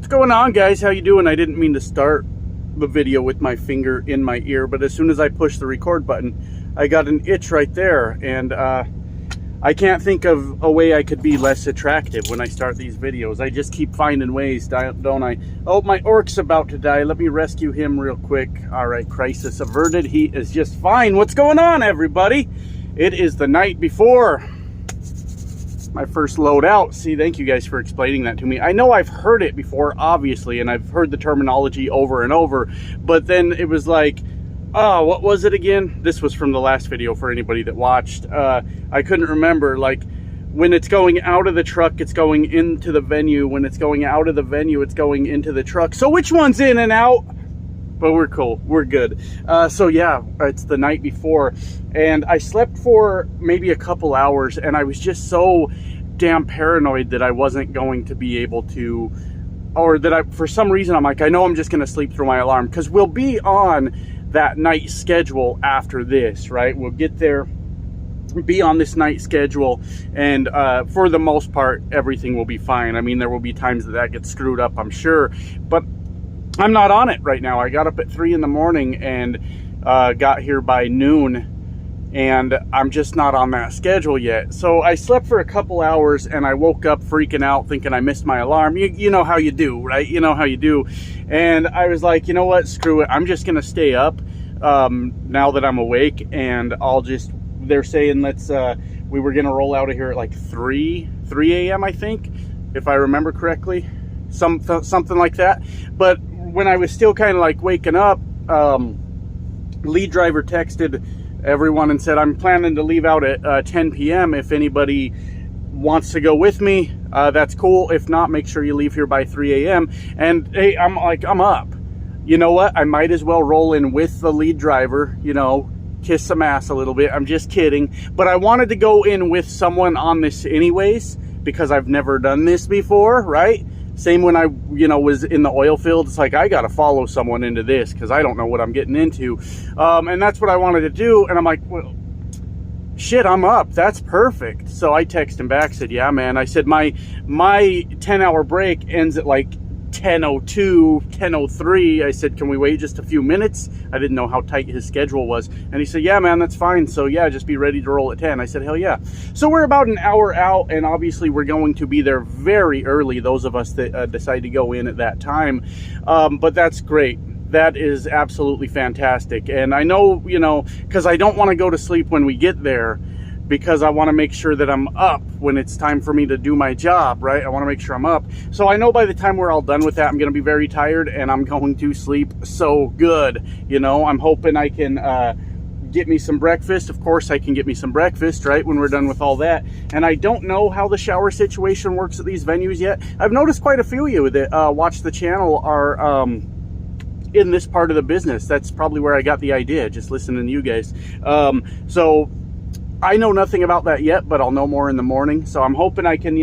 What's going on, guys? How you doing? I didn't mean to start the video with my finger in my ear, but as soon as I pushed the record button, I got an itch right there, and I can't think of a way I could be less attractive when I start these videos. I just keep finding ways, don't I? Oh, my orc's about to die. Let me rescue him real quick. All right, crisis averted. He is just fine. What's going on, everybody? It is the night before my first load out. See, thank you guys for explaining that to me. I know I've heard it before, obviously, and I've heard the terminology over and over, but then it was like, oh, what was it again? This was from the last video for anybody that watched. I couldn't remember. Like, when it's going out of the truck, it's going into the venue. When it's going out of the venue, it's going into the truck. So which one's in and out? But we're cool. We're good. So yeah, it's the night before, and I slept for maybe a couple hours, and I was just so damn paranoid that I wasn't going to be able to, or that for some reason, I'm like, I know I'm just going to sleep through my alarm, because we'll be on that night schedule after this, right? We'll get there, be on this night schedule, and for the most part, everything will be fine. I mean, there will be times that gets screwed up, I'm sure, but I'm not on it right now. I got up at 3 in the morning and got here by noon, and I'm just not on that schedule yet. So I slept for a couple hours, and I woke up freaking out thinking I missed my alarm. You know how you do, right? You know how you do. And I was like, you know what? Screw it. I'm just going to stay up now that I'm awake, and I'll just, they're saying we were going to roll out of here at like 3 a.m. I think, if I remember correctly. Something like that. But when I was still kind of like waking up, lead driver texted everyone and said, I'm planning to leave out at 10 p.m. If anybody wants to go with me, that's cool. If not, make sure you leave here by 3 a.m. And hey, I'm like, I'm up. You know what? I might as well roll in with the lead driver, you know, kiss some ass a little bit. I'm just kidding. But I wanted to go in with someone on this anyways, because I've never done this before, right? Same when I, was in the oil field. It's like, I got to follow someone into this because I don't know what I'm getting into. And that's what I wanted to do. And I'm like, well, shit, I'm up. That's perfect. So I texted him back, said, yeah, man. I said, my 10-hour break ends at like 10:02, 10:03. I said, can we wait just a few minutes? I didn't know how tight his schedule was. And he said, yeah, man, that's fine. So yeah, just be ready to roll at 10. I said, hell yeah. So we're about an hour out, and obviously we're going to be there very early, those of us that decide to go in at that time. But that's great. That is absolutely fantastic. And I know, because I don't want to go to sleep when we get there, because I want to make sure that I'm up when it's time for me to do my job, right? I want to make sure I'm up. So I know by the time we're all done with that, I'm going to be very tired, and I'm going to sleep so good. I'm hoping I can get me some breakfast. Of course, I can get me some breakfast, right, when we're done with all that. And I don't know how the shower situation works at these venues yet. I've noticed quite a few of you that watch the channel are in this part of the business. That's probably where I got the idea, just listening to you guys. So I know nothing about that yet, but I'll know more in the morning. So I'm hoping I can,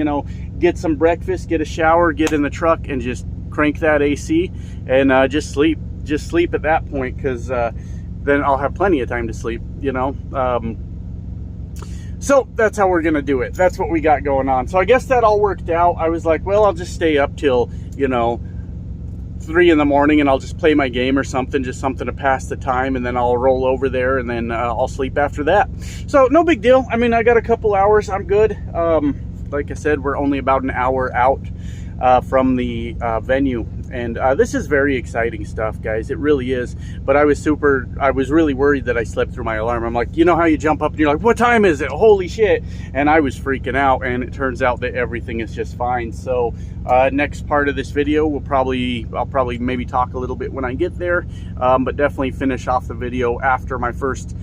get some breakfast, get a shower, get in the truck, and just crank that AC and just sleep. Just sleep at that point, because then I'll have plenty of time to sleep, So that's how we're going to do it. That's what we got going on. So I guess that all worked out. I was like, well, I'll just stay up till, 3 in the morning, and I'll just play my game or something, just something to pass the time, and then I'll roll over there, and then I'll sleep after that. So no big deal. I mean, I got a couple hours. I'm good. Like I said, we're only about an hour out from the venue, and this is very exciting stuff, guys. It really is. But I was really worried that I slept through my alarm. I'm like, you know how you jump up and you're like, what time is it? Holy shit. And I was freaking out, and it turns out that everything is just fine. So next part of this video, I'll probably maybe talk a little bit when I get there, but definitely finish off the video after my first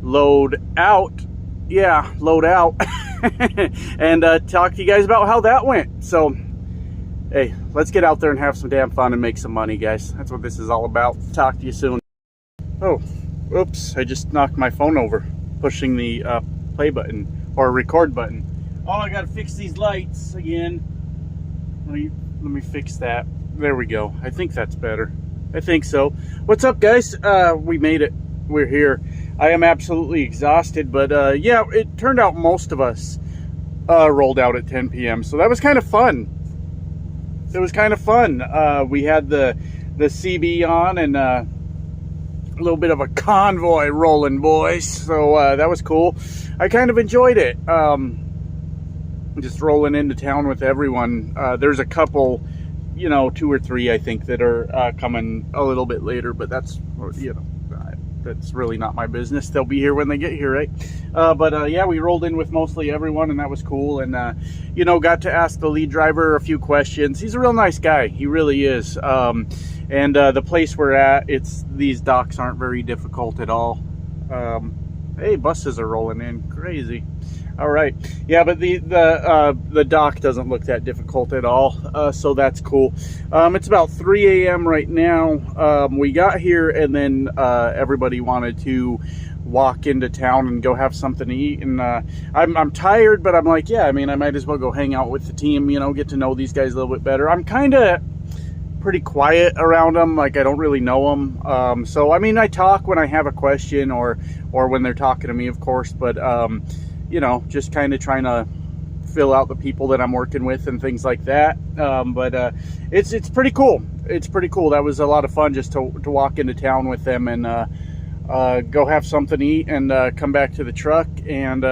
load out. Yeah, load out. And talk to you guys about how that went. So hey, let's get out there and have some damn fun and make some money, guys. That's what this is all about. Talk to you soon. Oh, oops, I just knocked my phone over pushing the play button or record button. Oh, I gotta fix these lights again. Let me fix that. There we go. I think that's better. I think so. What's up, guys? We made it. We're here. I am absolutely exhausted, but yeah, it turned out most of us rolled out at 10 p.m. So that was kind of fun. it was kind of fun. We had the CB on and a little bit of a convoy rolling, boys. So that was cool. I kind of enjoyed it. Just rolling into town with everyone. There's a couple, you know, 2 or 3 I think that are coming a little bit later, but that's, you know, that's really not my business. They'll be here when they get here, right? But yeah, we rolled in with mostly everyone, and that was cool. And you know, got to ask the lead driver a few questions. He's a real nice guy. He really is. And the place we're at, these docks aren't very difficult at all. Hey, buses are rolling in, crazy. All right, yeah, but the dock doesn't look that difficult at all, so that's cool. It's about 3 a.m. right now. We got here, and then everybody wanted to walk into town and go have something to eat. And I'm tired, but I'm like, yeah, I mean, I might as well go hang out with the team, you know, get to know these guys a little bit better. I'm kind of pretty quiet around them, like I don't really know them. So I mean, I talk when I have a question or when they're talking to me, of course, but you know, just kind of trying to fill out the people that I'm working with and things like that. But it's pretty cool. It's pretty cool. That was a lot of fun just to walk into town with them and go have something to eat and come back to the truck. And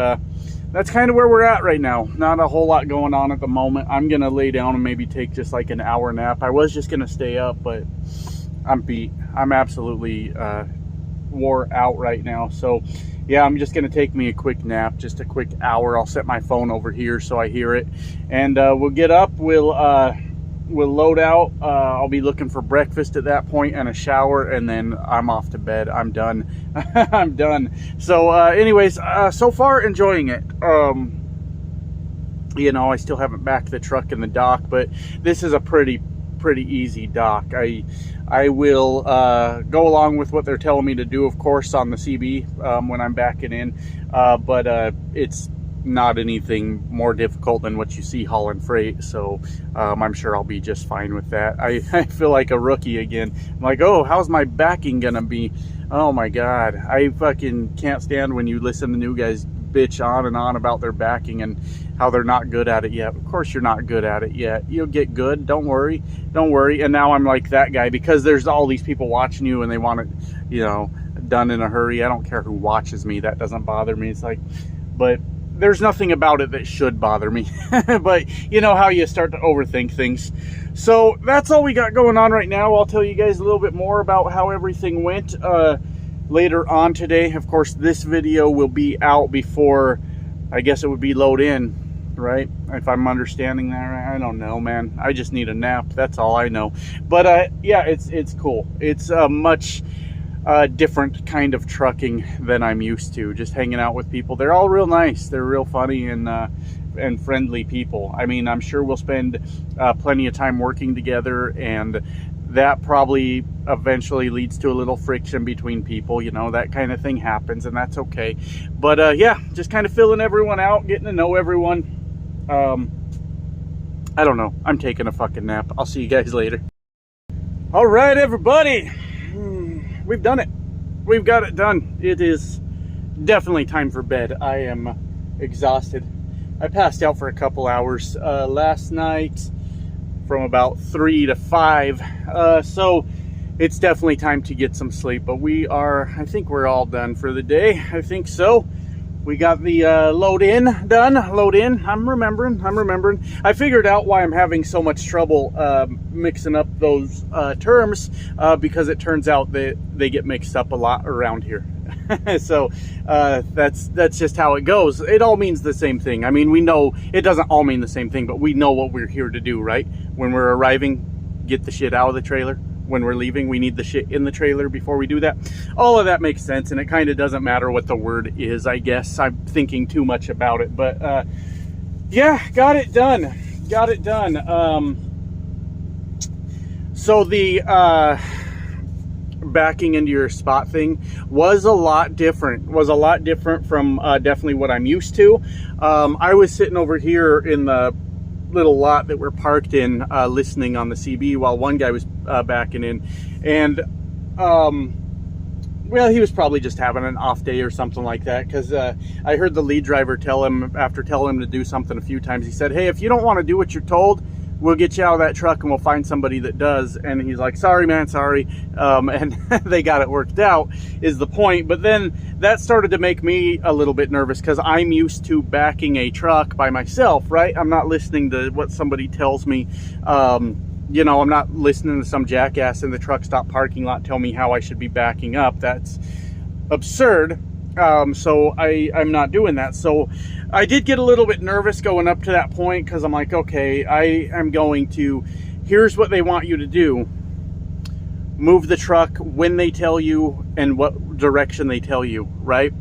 that's kind of where we're at right now. Not a whole lot going on at the moment. I'm gonna lay down and maybe take just like an hour nap. I was just gonna stay up, but I'm beat. I'm absolutely wore out right now. So yeah, I'm just gonna take me a quick nap, just a quick hour. I'll set my phone over here so I hear it, and we'll get up. We'll load out. I'll be looking for breakfast at that point and a shower, and then I'm off to bed. I'm done. I'm done. So anyways, so far enjoying it. You know, I still haven't backed the truck in the dock, but this is a pretty easy dock. I will go along with what they're telling me to do, of course, on the CB when I'm backing in, but it's not anything more difficult than what you see hauling freight, so I'm sure I'll be just fine with that. I feel like a rookie again. I'm like, oh, how's my backing gonna be? Oh my god, I fucking can't stand when you listen to new guys bitch on and on about their backing and how they're not good at it yet. Of course you're not good at it yet. You'll get good, don't worry. And now I'm like that guy because there's all these people watching you and they want it, you know, done in a hurry. I don't care who watches me, that doesn't bother me. It's like, but there's nothing about it that should bother me. But you know how you start to overthink things. So that's all we got going on right now. I'll tell you guys a little bit more about how everything went later on today. Of course, this video will be out before, I guess it would be load in, right? If I'm understanding that right. I don't know, man. I just need a nap. That's all I know. But yeah, it's cool. It's a much different kind of trucking than I'm used to. Just hanging out with people. They're all real nice. They're real funny and friendly people. I mean, I'm sure we'll spend plenty of time working together, and that probably eventually leads to a little friction between people. You know, that kind of thing happens, and that's okay. But yeah, just kind of filling everyone out, getting to know everyone. I don't know. I'm taking a fucking nap. I'll see you guys later. All right, everybody. We've done it. We've got it done. It is definitely time for bed. I am exhausted. I passed out for a couple hours last night from about 3 to 5. So it's definitely time to get some sleep. But I think we're all done for the day. I think so. We got the load in done. Load in. I'm remembering. I figured out why I'm having so much trouble mixing up those terms because it turns out that they get mixed up a lot around here. So that's just how it goes. It all means the same thing. I mean, we know it doesn't all mean the same thing, but we know what we're here to do, right? When we're arriving, get the shit out of the trailer. When we're leaving, we need the shit in the trailer before we do that. All of that makes sense, and it kind of doesn't matter what the word is, I guess. I'm thinking too much about it, but yeah, got it done. So the backing into your spot thing was a lot different. From definitely what I'm used to. I was sitting over here in the little lot that we're parked in, listening on the CB while one guy was backing in, and well, he was probably just having an off day or something like that, because I heard the lead driver tell him, after telling him to do something a few times, he said, hey, if you don't want to do what you're told, we'll get you out of that truck and we'll find somebody that does. And he's like, sorry, man, sorry. And they got it worked out, is the point. But then that started to make me a little bit nervous, because I'm used to backing a truck by myself, right? I'm not listening to what somebody tells me. You know, I'm not listening to some jackass in the truck stop parking lot tell me how I should be backing up. That's absurd. So I'm not doing that. So I did get a little bit nervous going up to that point, because I'm like, okay, I am going to, here's what they want you to do. Move the truck when they tell you and what direction they tell you, right?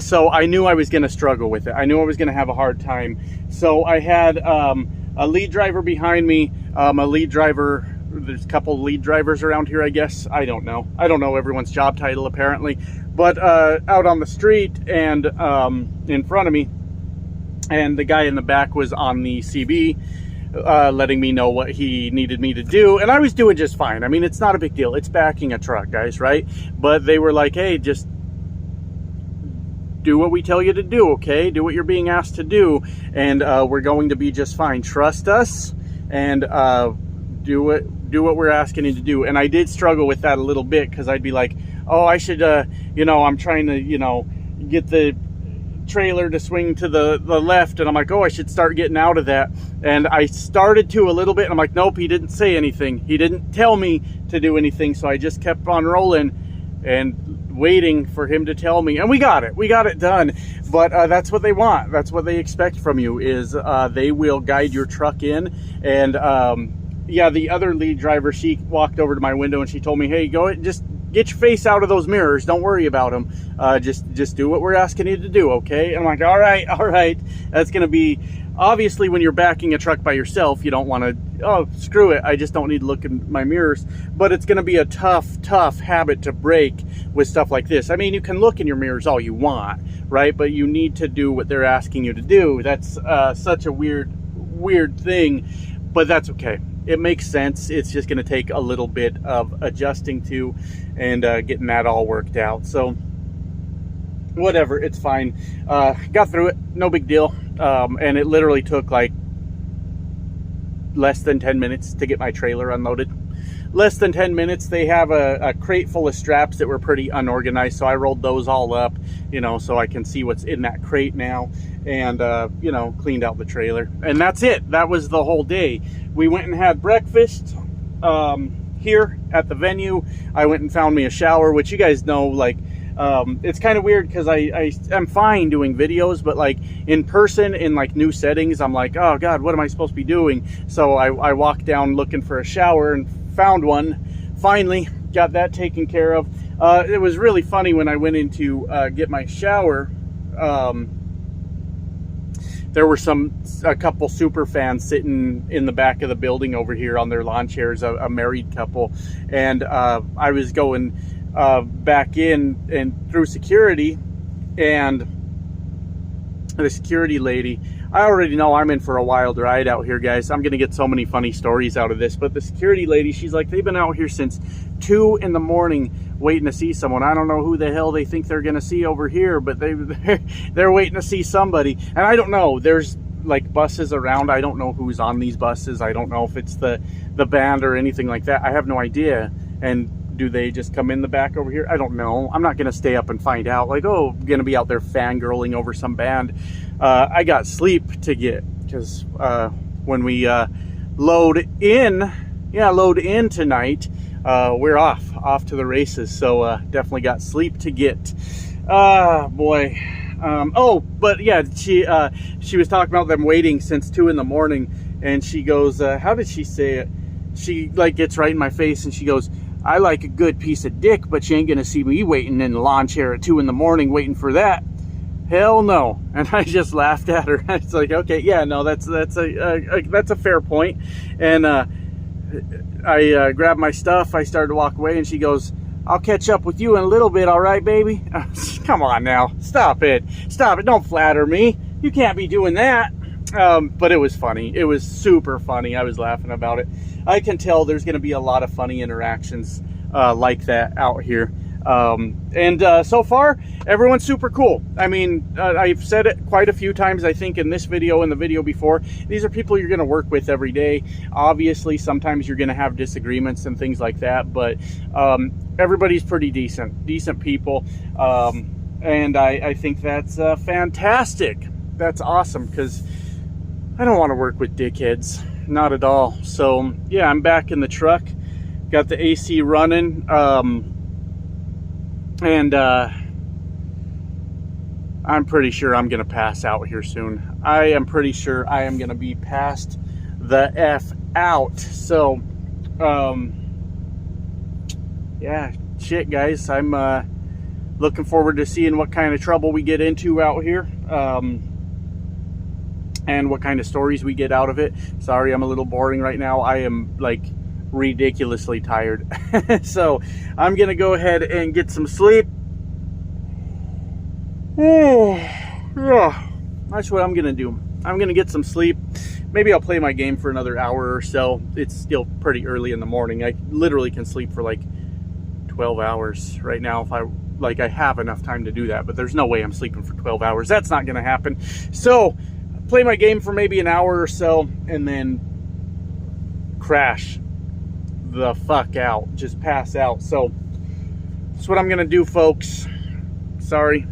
So I knew I was going to struggle with it. I knew I was going to have a hard time. So I had a lead driver behind me, a lead driver. There's a couple of lead drivers around here, I guess. I don't know everyone's job title, apparently. But out on the street and in front of me, and the guy in the back was on the CB, letting me know what he needed me to do. And I was doing just fine. I mean, it's not a big deal. It's backing a truck, guys, right? But they were like, hey, just do what we tell you to do, okay? Do what you're being asked to do, and we're going to be just fine. Trust us, and do what we're asking you to do. And I did struggle with that a little bit, because I'd be like, oh, I should, you know, I'm trying to, you know, get the trailer to swing to the left, and I'm like, oh, I should start getting out of that. And I started to a little bit, and I'm like, nope, he didn't say anything. He didn't tell me to do anything, so I just kept on rolling and waiting for him to tell me. And we got it done. But that's what they want. That's what they expect from you, is they will guide your truck in. And yeah, the other lead driver, she walked over to my window and she told me, hey, go just get your face out of those mirrors. Don't worry about them. Just do what we're asking you to do, okay? And I'm like, all right. That's going to be, obviously, when you're backing a truck by yourself, you don't want to, oh, screw it, I just don't need to look in my mirrors. But it's going to be a tough habit to break with stuff like this. I mean, you can look in your mirrors all you want, right? But you need to do what they're asking you to do. That's such a weird thing, but that's okay. It makes sense. It's just going to take a little bit of adjusting to and getting that all worked out. So whatever, it's fine. Got through it, no big deal. And it literally took like less than 10 minutes to get my trailer unloaded. Less than 10 minutes. They have a crate full of straps that were pretty unorganized, so I rolled those all up, you know, so I can see what's in that crate now, and you know, cleaned out the trailer. And that's it. That was the whole day. We went and had breakfast here at the venue. I went and found me a shower, which you guys know, like, it's kind of weird, because I'm fine doing videos, but like in person in like new settings, I'm like, oh God, what am I supposed to be doing? So I walked down looking for a shower and found one. Finally got that taken care of. It was really funny when I went in to get my shower. There were a couple super fans sitting in the back of the building over here on their lawn chairs, a married couple, and I was going back in and through security, and the security lady, I already know I'm in for a wild ride out here, guys. I'm gonna get so many funny stories out of this, but the security lady, she's like, they've been out here since 2 in the morning waiting to see someone. I don't know who the hell they think they're gonna see over here, but they're waiting to see somebody. And I don't know, there's like buses around. I don't know who's on these buses. I don't know if it's the band or anything like that. I have no idea. And do they just come in the back over here? I don't know. I'm not gonna stay up and find out, like, oh, I'm gonna be out there fangirling over some band. I got sleep to get, because when we load in tonight, we're off to the races. So definitely got sleep to get. Boy. Oh, but yeah, she was talking about them waiting since 2 in the morning, and she goes, how did she say it? She like gets right in my face and she goes, I like a good piece of dick, but you ain't gonna see me waiting in the lawn chair at 2 in the morning waiting for that. Hell no. And I just laughed at her. It's like, okay, yeah, no, that's a fair point. And I grabbed my stuff. I started to walk away, and she goes, I'll catch up with you in a little bit, all right, baby? Come on now. Stop it. Don't flatter me. You can't be doing that. But it was funny. It was super funny. I was laughing about it. I can tell there's going to be a lot of funny interactions like that out here. So far, everyone's super cool. I mean, I've said it quite a few times, I think, in this video and the video before. These are people you're going to work with every day. Obviously, sometimes you're going to have disagreements and things like that, but everybody's pretty decent people. And I think that's fantastic. That's awesome, because I don't want to work with dickheads. Not at all. So, yeah, I'm back in the truck. Got the AC running. I'm pretty sure I'm going to pass out here soon. I am pretty sure I am going to be passed the F out. So, yeah, shit, guys. I'm looking forward to seeing what kind of trouble we get into out here. And what kind of stories we get out of it. Sorry, I'm a little boring right now. I am, like, ridiculously tired. So I'm gonna go ahead and get some sleep. Yeah, that's what I'm gonna do. I'm gonna get some sleep. Maybe I'll play my game for another hour or so. It's still pretty early in the morning. I literally can sleep for like 12 hours right now if I have enough time to do that, but there's no way I'm sleeping for 12 hours. That's not gonna happen. So play my game for maybe an hour or so and then crash the fuck out, just pass out. So that's what I'm gonna do, folks. Sorry,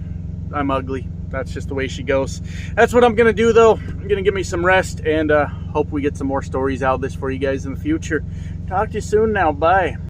I'm ugly. That's just the way she goes. That's what I'm gonna do, though. I'm gonna give me some rest and hope we get some more stories out of this for you guys in the future. Talk to you soon now. Bye.